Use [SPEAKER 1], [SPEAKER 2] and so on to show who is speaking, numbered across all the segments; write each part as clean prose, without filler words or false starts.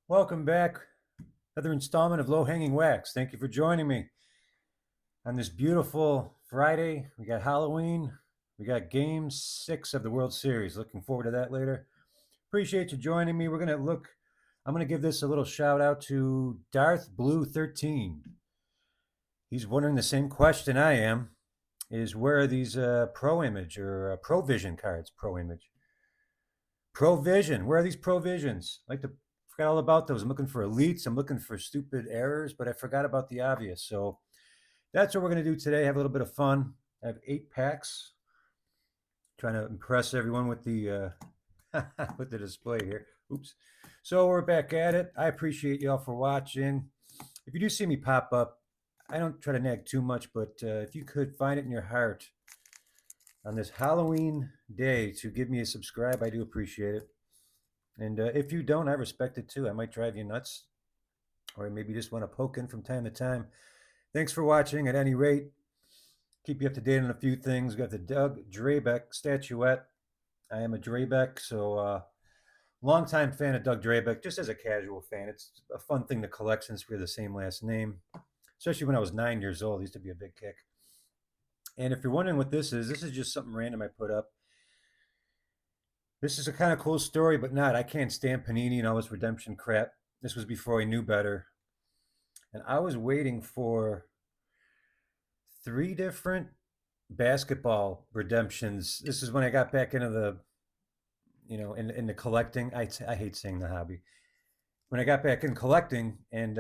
[SPEAKER 1] Welcome back. Another installment of Low Hanging Wax. Thank you for joining me on this beautiful Friday. We got Halloween. We got game 6 of the World Series. Looking forward to that later. Appreciate you joining me. I'm going to give this a little shout out to Darth Blue 13. He's wondering the same question I am, is where are these Pro Image or Pro Vision cards? Pro Image. Provision. Where are these provisions? I like to forgot all about those. I'm looking for elites. I'm looking for stupid errors, but I forgot about the obvious. So that's what we're going to do today. Have a little bit of fun. I have 8 packs. Trying to impress everyone with the with the display here. Oops. So we're back at it. I appreciate y'all for watching. If you do see me pop up, I don't try to nag too much, but if you could find it in your heart on this Halloween day to give me a subscribe, I do appreciate it. And if you don't, I respect it too. I might drive you nuts, or maybe just want to poke in from time to time. Thanks for watching. At any rate, keep you up to date on a few things. We've got the Doug Drabeck statuette. I am a Drabeck, so longtime fan of Doug Drabeck, just as a casual fan. It's a fun thing to collect since we have the same last name, especially when I was 9 years old. It used to be a big kick. And if you're wondering what this is just something random I put up. This is a kind of cool story, but not. I can't stand Panini and all this redemption crap. This was before I knew better. And I was waiting for 3 different basketball redemptions. This is when I got back into the, in the collecting. I hate saying the hobby. When I got back in collecting, and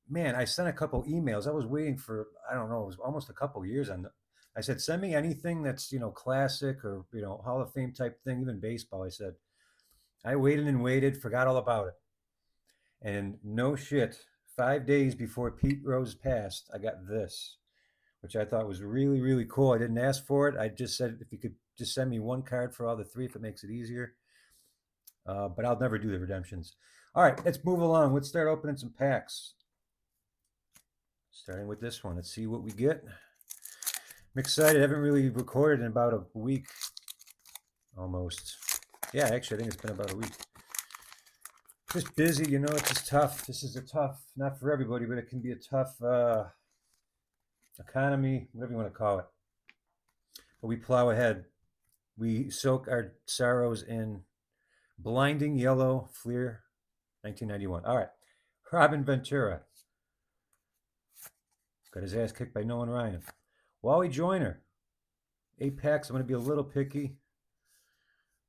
[SPEAKER 1] man, I sent a couple emails. I was waiting for, I don't know, it was almost a couple years on the, I said, send me anything that's, classic or, Hall of Fame type thing, even baseball. I said, I waited and waited, forgot all about it. And no shit, 5 days before Pete Rose passed, I got this, which I thought was really, really cool. I didn't ask for it. I just said, if you could just send me 1 card for all the 3, if it makes it easier. But I'll never do the redemptions. All right, let's move along. Let's start opening some packs. Starting with this one. Let's see what we get. I'm excited. I haven't really recorded in about a week, almost. Yeah, actually, I think it's been about a week. Just busy, it's just tough. This is a tough, not for everybody, but it can be a tough economy, whatever you want to call it. But we plow ahead. We soak our sorrows in blinding yellow Fleer 1991. All right, Robin Ventura. Got his ass kicked by Nolan Ryan. Wally Joyner. 8 packs. I'm going to be a little picky.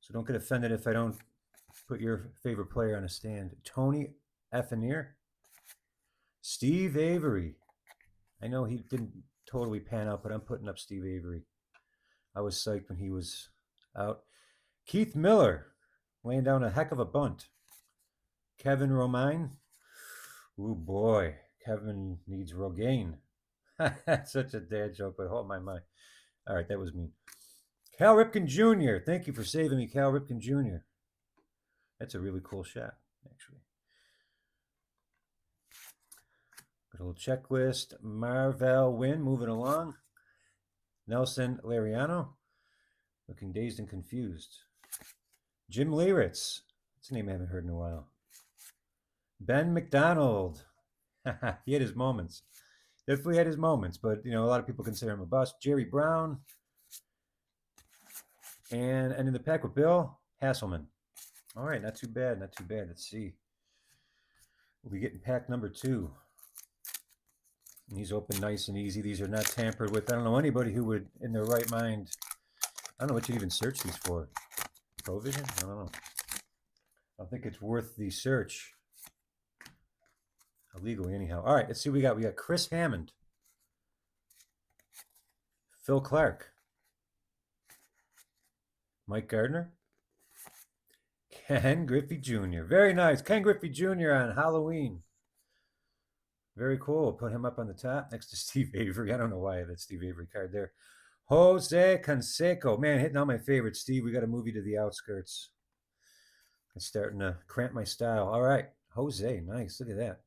[SPEAKER 1] So don't get offended if I don't put your favorite player on a stand. Tony Effenier. Steve Avery. I know he didn't totally pan out, but I'm putting up Steve Avery. I was psyched when he was out. Keith Miller. Laying down a heck of a bunt. Kevin Romine. Ooh, boy. Kevin needs Rogaine. That's such a dad joke, but hold my mind. All right, that was mean. Cal Ripken Jr. Thank you for saving me, Cal Ripken Jr. That's a really cool shot, actually. Got a little checklist. Marvell Wynn moving along. Nelson Lariano. Looking dazed and confused. Jim Leritz. That's a name I haven't heard in a while. Ben McDonald. He had his moments. Definitely had his moments, but a lot of people consider him a bust. Jerry Brown. And in the pack with Bill Hasselman. All right, not too bad, not too bad. Let's see. We'll be getting pack number 2. And these open nice and easy. These are not tampered with. I don't know anybody who would, in their right mind, I don't know what you'd even search these for. Provision? I don't know. I don't think it's worth the search. Illegally, anyhow. All right, let's see what we got. We got Chris Hammond. Phil Clark. Mike Gardner. Ken Griffey Jr. Very nice. Ken Griffey Jr. on Halloween. Very cool. Put him up on the top next to Steve Avery. I don't know why I have that Steve Avery card there. Jose Canseco. Man, hitting all my favorites. Steve, we got to move you to the outskirts. It's starting to cramp my style. All right. Jose, nice. Look at that.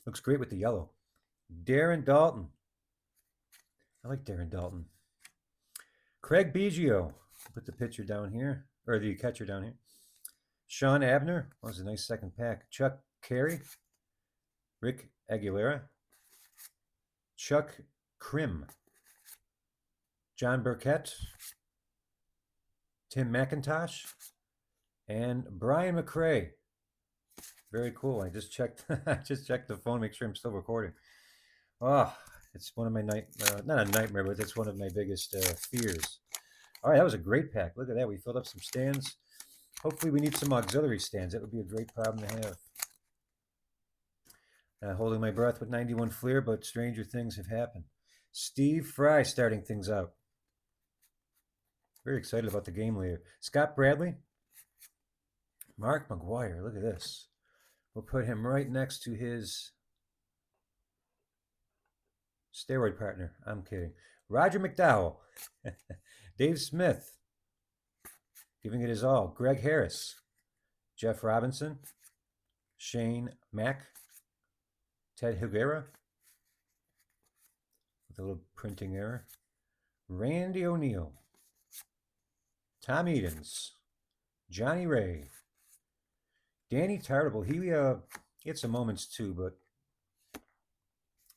[SPEAKER 1] Looks great with the yellow. Darren Dalton. I like Darren Dalton. Craig Biggio. Put the pitcher down here, or the catcher down here. Sean Abner. That was a nice second pack. Chuck Carey, Rick Aguilera, Chuck Krim, John Burkett, Tim McIntosh, and Brian McRae. Very cool. I just checked. I just checked the phone, make sure I'm still recording. Oh, it's one of my not a nightmare, but it's one of my biggest fears. All right, that was a great pack. Look at that. We filled up some stands. Hopefully, we need some auxiliary stands. That would be a great problem to have. Holding my breath with 91 Fleer, but stranger things have happened. Steve Fry starting things out. Very excited about the game later. Scott Bradley. Mark McGuire. Look at this. We'll put him right next to his steroid partner. I'm kidding. Roger McDowell. Dave Smith. Giving it his all. Greg Harris. Jeff Robinson. Shane Mack. Ted Higuera. With a little printing error. Randy O'Neill. Tom Edens. Johnny Ray. Danny Tartable. He had some moments too, but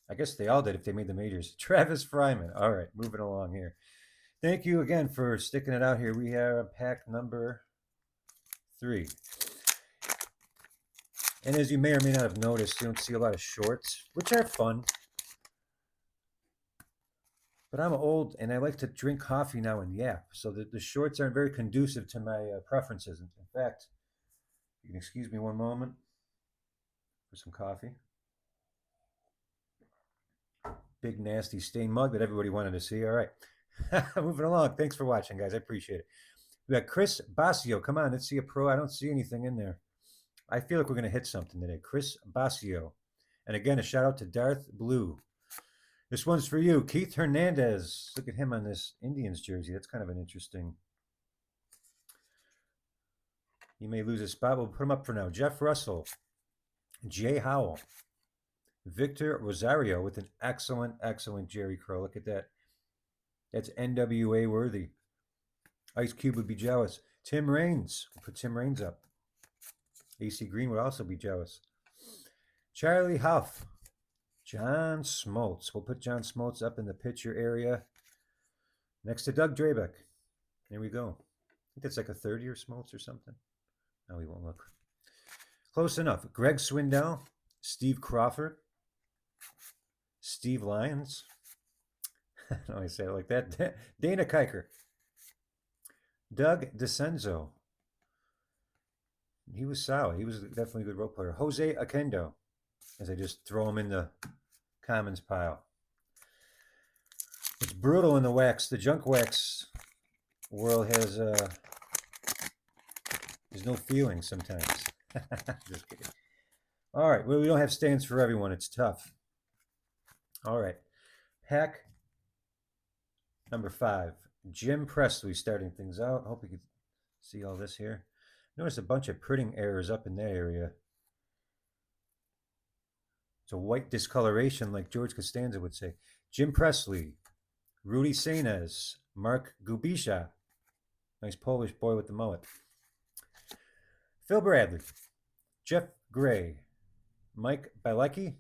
[SPEAKER 1] I guess they all did if they made the majors. Travis Fryman. All right, moving along here. Thank you again for sticking it out here. We have pack number 3. And as you may or may not have noticed, you don't see a lot of shorts, which are fun. But I'm old and I like to drink coffee now and yap. So the shorts aren't very conducive to my preferences. In fact, you can excuse me one moment for some coffee. Big nasty stained mug that everybody wanted to see. All right. Moving along. Thanks for watching, guys. I appreciate it. We got Chris Basio. Come on, let's see a pro. I don't see anything in there. I feel like we're going to hit something today. Chris Basio. And again, a shout out to Darth Blue. This one's for you. Keith Hernandez. Look at him on this Indians jersey. That's kind of an interesting. He may lose his spot. We'll put him up for now. Jeff Russell. Jay Howell. Victor Rosario with an excellent, excellent Jerry Crow. Look at that. That's NWA worthy. Ice Cube would be jealous. Tim Raines. We'll put Tim Raines up. AC Green would also be jealous. Charlie Huff. John Smoltz. We'll put John Smoltz up in the pitcher area next to Doug Drabeck. There we go. I think that's like a third-year Smoltz or something. No, we won't look. Close enough. Greg Swindell. Steve Crawford. Steve Lyons. I don't know I say it like that. Dana Kiker. Doug DeCenzo. He was solid. He was definitely a good role player. Jose Akendo, as I just throw him in the commons pile. It's brutal in the wax. The junk wax world has there's no feeling sometimes. Just kidding. All right. Well, we don't have stands for everyone. It's tough. All right. Pack number 5. Jim Presley starting things out. Hope you can see all this here. Notice a bunch of printing errors up in that area. It's a white discoloration like George Costanza would say. Jim Presley, Rudy Sainez, Mark Gubisha. Nice Polish boy with the mullet. Phil Bradley, Jeff Gray, Mike Bilecki,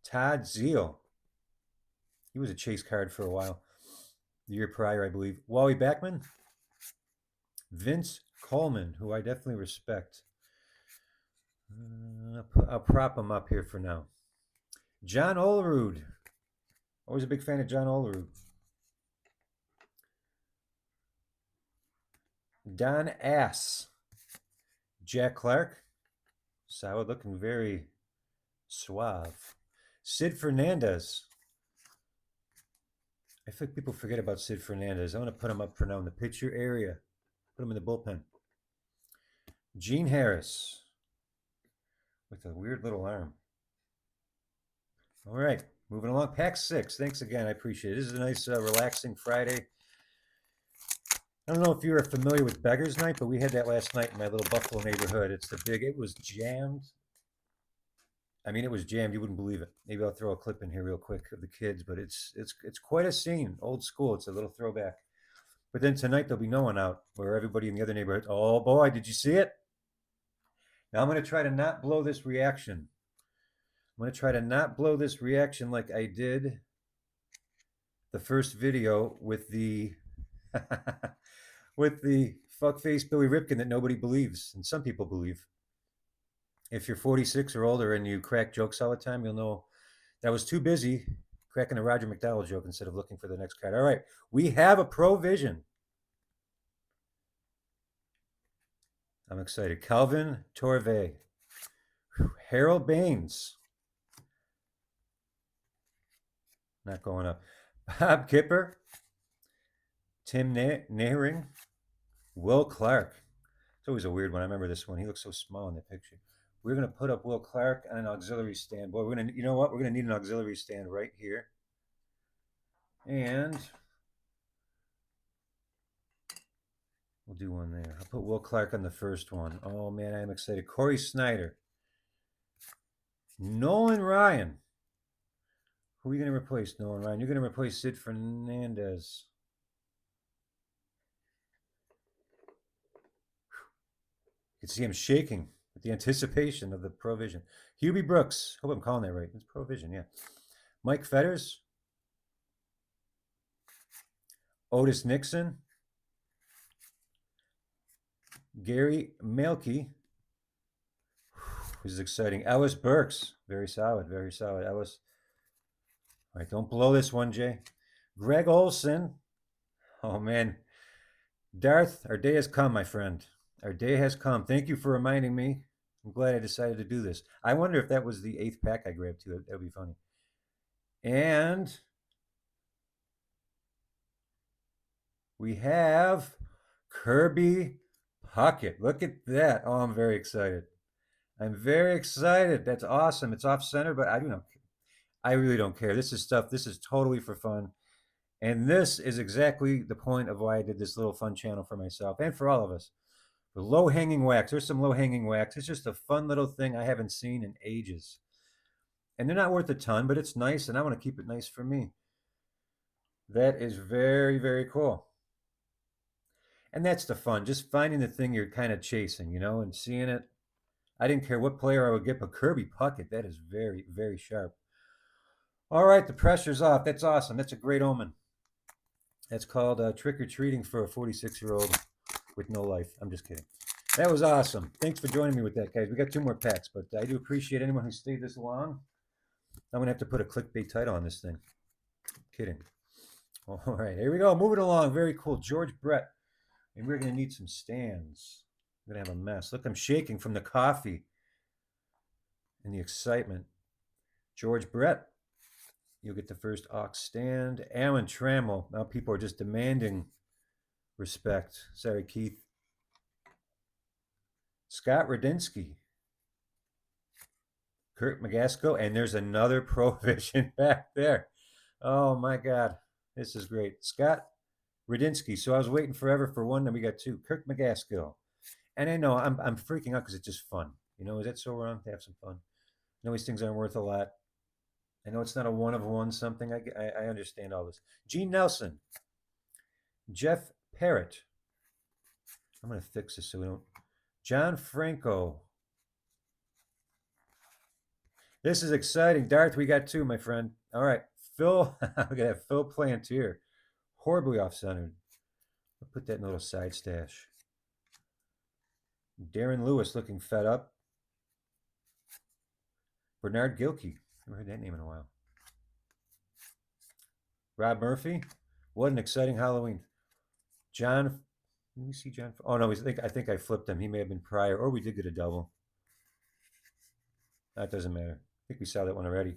[SPEAKER 1] Todd Zeal. He was a chase card for a while. The year prior, I believe. Wally Backman, Vince Coleman, who I definitely respect. I'll prop him up here for now. John Olerud. Always a big fan of John Olerud. Don Ass. Jack Clark. Solid looking, very suave. Sid Fernandez. I think people forget about Sid Fernandez. I'm going to put him up for now in the pitcher area. Put him in the bullpen. Gene Harris with a weird little arm. All right, moving along. Pack 6. Thanks again. I appreciate it. This is a nice, relaxing Friday. I don't know if you are familiar with Beggar's Night, but we had that last night in my little Buffalo neighborhood. It's the big, it was jammed. I mean, it was jammed. You wouldn't believe it. Maybe I'll throw a clip in here real quick of the kids, but it's quite a scene. Old school. It's a little throwback. But then tonight there'll be no one out where everybody in the other neighborhood, oh boy, did you see it? Now I'm going to try to not blow this reaction. I'm going to try to not blow this reaction like I did the first video with the with the fuckface Billy Ripken that nobody believes, and some people believe. If you're 46 or older and you crack jokes all the time, you'll know that I was too busy cracking a Roger McDowell joke instead of looking for the next card. All right, we have a provision. I'm excited. Calvin Torve, Harold Baines, not going up. Bob Kipper, Tim Nehring, Will Clark. It's always a weird one. I remember this one. He looks so small in the picture. We're going to put up Will Clark on an auxiliary stand. Boy, we're going to, you know what? We're going to need an auxiliary stand right here. And we'll do one there. I'll put Will Clark on the first one. Oh, man, I am excited. Corey Snyder. Nolan Ryan. Who are you going to replace, Nolan Ryan? You're going to replace Sid Fernandez. You can see him shaking with the anticipation of the provision. Hubie Brooks. Hope I'm calling that right. It's provision, yeah. Mike Fetters. Otis Nixon. Gary Melke. This is exciting. Ellis Burks. Very solid, very solid. Ellis. All right, don't blow this one, Jay. Greg Olson. Oh, man. Darth, our day has come, my friend. Our day has come. Thank you for reminding me. I'm glad I decided to do this. I wonder if that was the 8th pack I grabbed too. That would be funny. And we have Kirby Puckett. Look at that. Oh, I'm very excited. I'm very excited. That's awesome. It's off center, but I do not. I really don't care. This is stuff. This is totally for fun. And this is exactly the point of why I did this little fun channel for myself and for all of us. The low-hanging wax. There's some low-hanging wax. It's just a fun little thing I haven't seen in ages. And they're not worth a ton, but it's nice, and I want to keep it nice for me. That is very, very cool. And that's the fun, just finding the thing you're kind of chasing, you know, and seeing it. I didn't care what player I would get, but Kirby Puckett, that is very, very sharp. All right, the pressure's off. That's awesome. That's a great omen. That's called trick-or-treating for a 46-year-old with no life. I'm just kidding. That was awesome. Thanks for joining me with that, guys. We got 2 more packs, but I do appreciate anyone who stayed this long. I'm going to have to put a clickbait title on this thing. Kidding. All right, here we go. Moving along. Very cool. George Brett. And we're going to need some stands. I'm going to have a mess. Look, I'm shaking from the coffee and the excitement. George Brett. You'll get the first aux stand. Alan Trammell. Now people are just demanding respect. Sorry, Keith. Scott Radinsky. Kurt McGaskill. And there's another provision back there. Oh, my God. This is great. Scott Radinsky. So I was waiting forever for one, then we got 2. Kirk McGaskill. And I know I'm freaking out because it's just fun. You know, is that so wrong to have some fun? I know these things aren't worth a lot. I know it's not a one of one something. I understand all this. Gene Nelson. Jeff Parrott. I'm going to fix this so we don't. John Franco. This is exciting. Darth, we got 2, my friend. All right. Phil. We're going to have Phil Plantier. Horribly off-centered. I'll put that in a little side stash. Darren Lewis looking fed up. Bernard Gilkey. Never heard that name in a while. Rob Murphy. What an exciting Halloween. John. Let me see John. Oh, no. I think I flipped him. He may have been prior, or we did get a double. That doesn't matter. I think we saw that one already.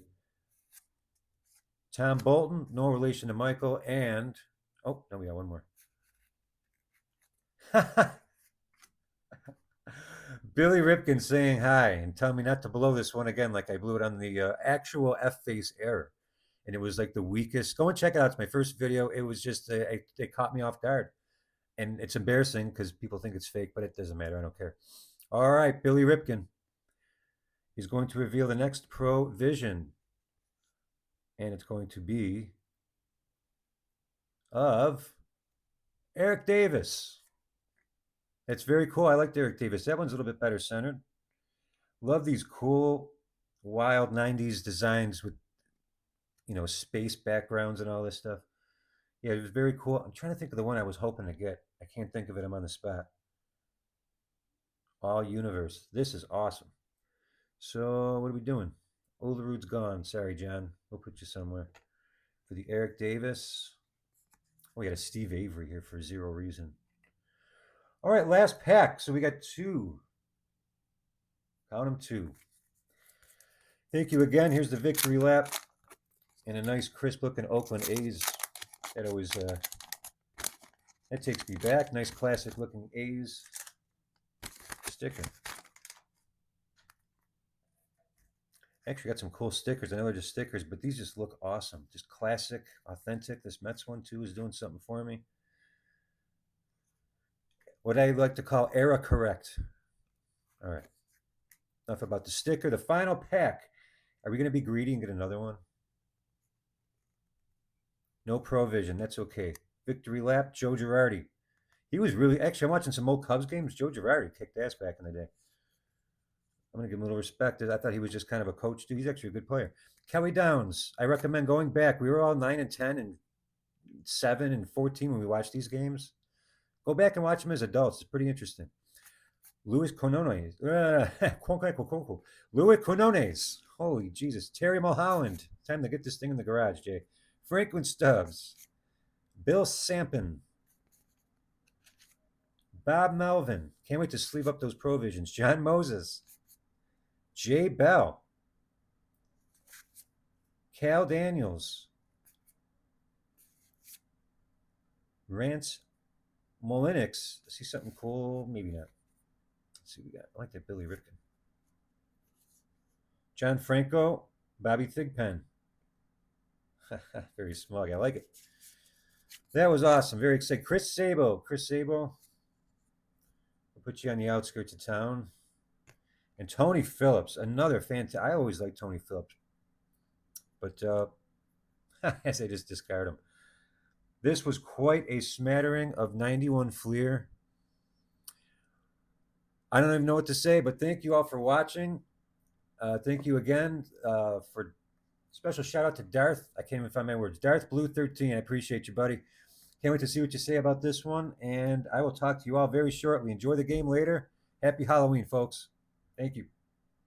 [SPEAKER 1] Tom Bolton. No relation to Michael. And, oh, no, we got one more. Billy Ripken saying hi and telling me not to blow this one again like I blew it on the actual F-face error. And it was like the weakest. Go and check it out. It's my first video. It was just, they caught me off guard. And it's embarrassing because people think it's fake, but it doesn't matter. I don't care. All right, Billy Ripken is going to reveal the next provision. And it's going to be of Eric Davis. That's very cool. I like Eric Davis. That one's a little bit better centered. Love these cool, wild 90s designs with, space backgrounds and all this stuff. Yeah, it was very cool. I'm trying to think of the one I was hoping to get. I can't think of it. I'm on the spot. All Universe. This is awesome. So, what are we doing? Olerud's gone. Sorry, John. We'll put you somewhere. For the Eric Davis. Oh, we got a Steve Avery here for zero reason. All right, last pack. So we got two. Count them two. Thank you again. Here's the victory lap and a nice crisp looking Oakland A's. That always that takes me back. Nice classic looking A's sticker. Actually got some cool stickers. I know they're just stickers, but these just look awesome. Just classic, authentic. This Mets one too is doing something for me. What I like to call era correct. All right. Enough about the sticker. The final pack. Are we going to be greedy and get another one? No provision. That's okay. Victory lap. Joe Girardi. He was really actually. I'm watching some old Cubs games. Joe Girardi kicked ass back in the day. I'm gonna give him a little respect. I thought he was just kind of a coach dude. He's actually a good player. Kelly Downs. I recommend going back. We were all 9 and 10 and 7 and 14 when we watched these games. Go back and watch them as adults. It's pretty interesting. Louis Quinones. Louis Quinones. Holy Jesus. Terry Mulholland. Time to get this thing in the garage, Jay. Franklin Stubbs. Bill Sampson. Bob Melvin. Can't wait to sleeve up those provisions. John Moses. Jay Bell. Cal Daniels. Rance Molinix. See something cool? Maybe not. Let's see what we got. I like that Billy Ripken. John Franco. Bobby Thigpen. Very smug. I like it. That was awesome. Very excited. Chris Sabo. We'll put you on the outskirts of town. And Tony Phillips, another fantastic. I always like Tony Phillips, but I guess I just discard him. This was quite a smattering of 91 Fleer. I don't even know what to say, but thank you all for watching. Thank you again for special shout out to Darth. I can't even find my words. Darth Blue 13. I appreciate you, buddy. Can't wait to see what you say about this one. And I will talk to you all very shortly. Enjoy the game later. Happy Halloween, folks. Thank you.